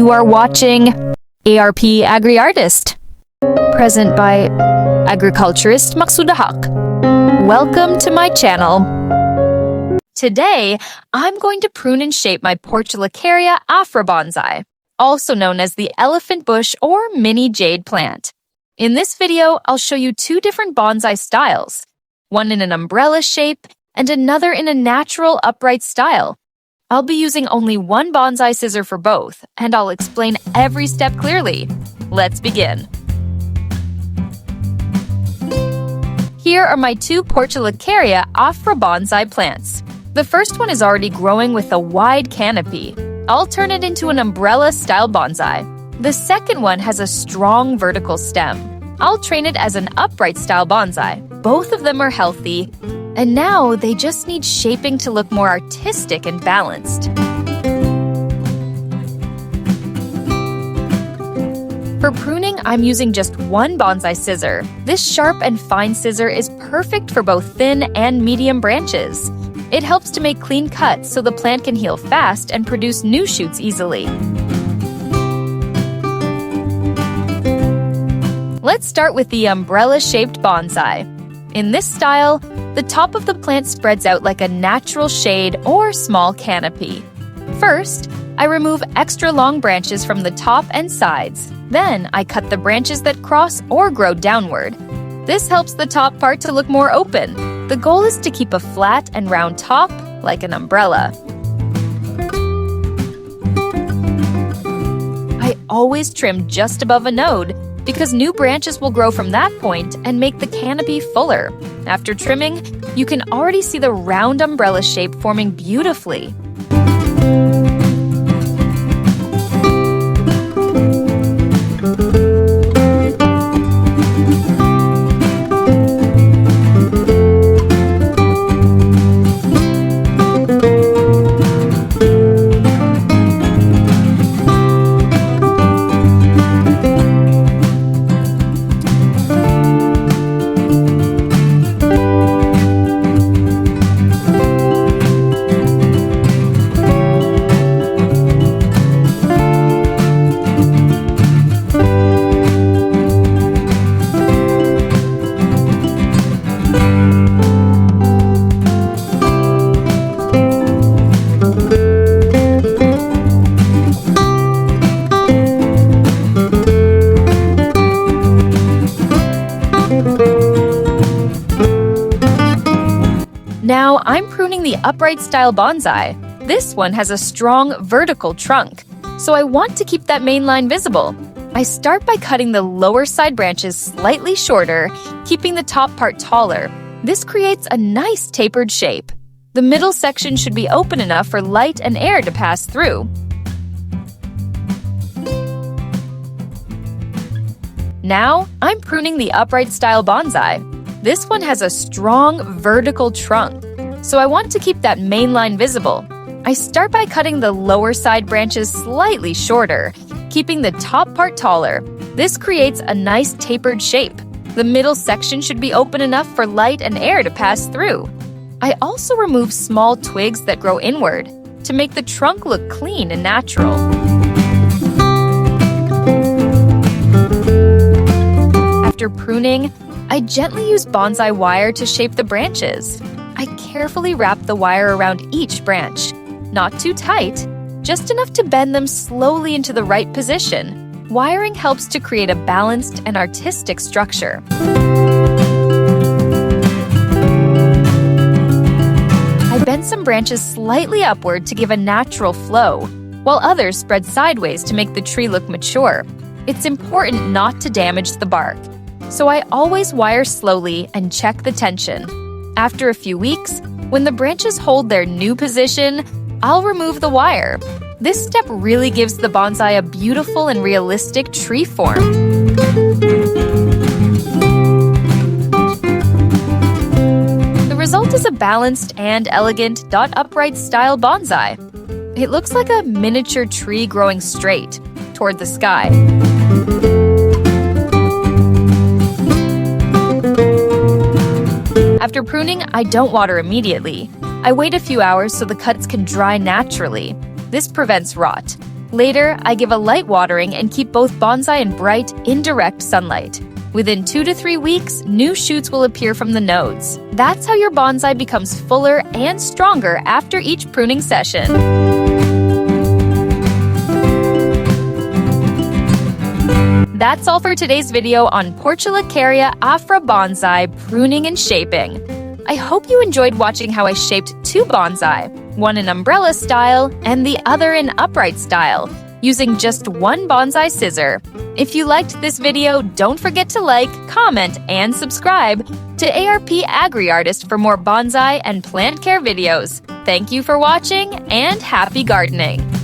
You are watching ARP Agri Artist, present by Agriculturist Maksudahak. Welcome to my channel. Today, I'm going to prune and shape my Portulacaria Afra bonsai, also known as the elephant bush or mini jade plant. In this video, I'll show you two different bonsai styles, one in an umbrella shape and another in a natural upright style. I'll be using only one bonsai scissor for both, and I'll explain every step clearly. Let's begin. Here are my two Portulacaria Afra bonsai plants. The first one is already growing with a wide canopy. I'll turn it into an umbrella-style bonsai. The second one has a strong vertical stem. I'll train it as an upright-style bonsai. Both of them are healthy, and now they just need shaping to look more artistic and balanced. For pruning, I'm using just one bonsai scissor. This sharp and fine scissor is perfect for both thin and medium branches. It helps to make clean cuts so the plant can heal fast and produce new shoots easily. Let's start with the umbrella-shaped bonsai. In this style, the top of the plant spreads out like a natural shade or small canopy. First, I remove extra long branches from the top and sides. Then, I cut the branches that cross or grow downward. This helps the top part to look more open. The goal is to keep a flat and round top, like an umbrella. I always trim just above a node, because new branches will grow from that point and make the canopy fuller. After trimming, you can already see the round umbrella shape forming beautifully. Now I'm pruning the upright style bonsai. This one has a strong vertical trunk, so I want to keep that main line visible. I start by cutting the lower side branches slightly shorter, keeping the top part taller. This creates a nice tapered shape. The middle section should be open enough for light and air to pass through. Now I'm pruning the upright style bonsai. This one has a strong vertical trunk, so I want to keep that main line visible. I start by cutting the lower side branches slightly shorter, keeping the top part taller. This creates a nice tapered shape. The middle section should be open enough for light and air to pass through. I also remove small twigs that grow inward to make the trunk look clean and natural. After pruning, I gently use bonsai wire to shape the branches. I carefully wrap the wire around each branch. Not too tight, just enough to bend them slowly into the right position. Wiring helps to create a balanced and artistic structure. I bend some branches slightly upward to give a natural flow, while others spread sideways to make the tree look mature. It's important not to damage the bark, so I always wire slowly and check the tension. After a few weeks, when the branches hold their new position, I'll remove the wire. This step really gives the bonsai a beautiful and realistic tree form. The result is a balanced and elegant dot-upright style bonsai. It looks like a miniature tree growing straight toward the sky. After pruning, I don't water immediately. I wait a few hours so the cuts can dry naturally. This prevents rot. Later, I give a light watering and keep both bonsai in bright, indirect sunlight. Within 2 to 3 weeks, new shoots will appear from the nodes. That's how your bonsai becomes fuller and stronger after each pruning session. That's all for today's video on Portulacaria Afra bonsai pruning and shaping. I hope you enjoyed watching how I shaped 2 bonsai, one in umbrella style and the other in upright style, using just one bonsai scissor. If you liked this video, don't forget to like, comment, and subscribe to ARP Agri Artist for more bonsai and plant care videos. Thank you for watching and happy gardening!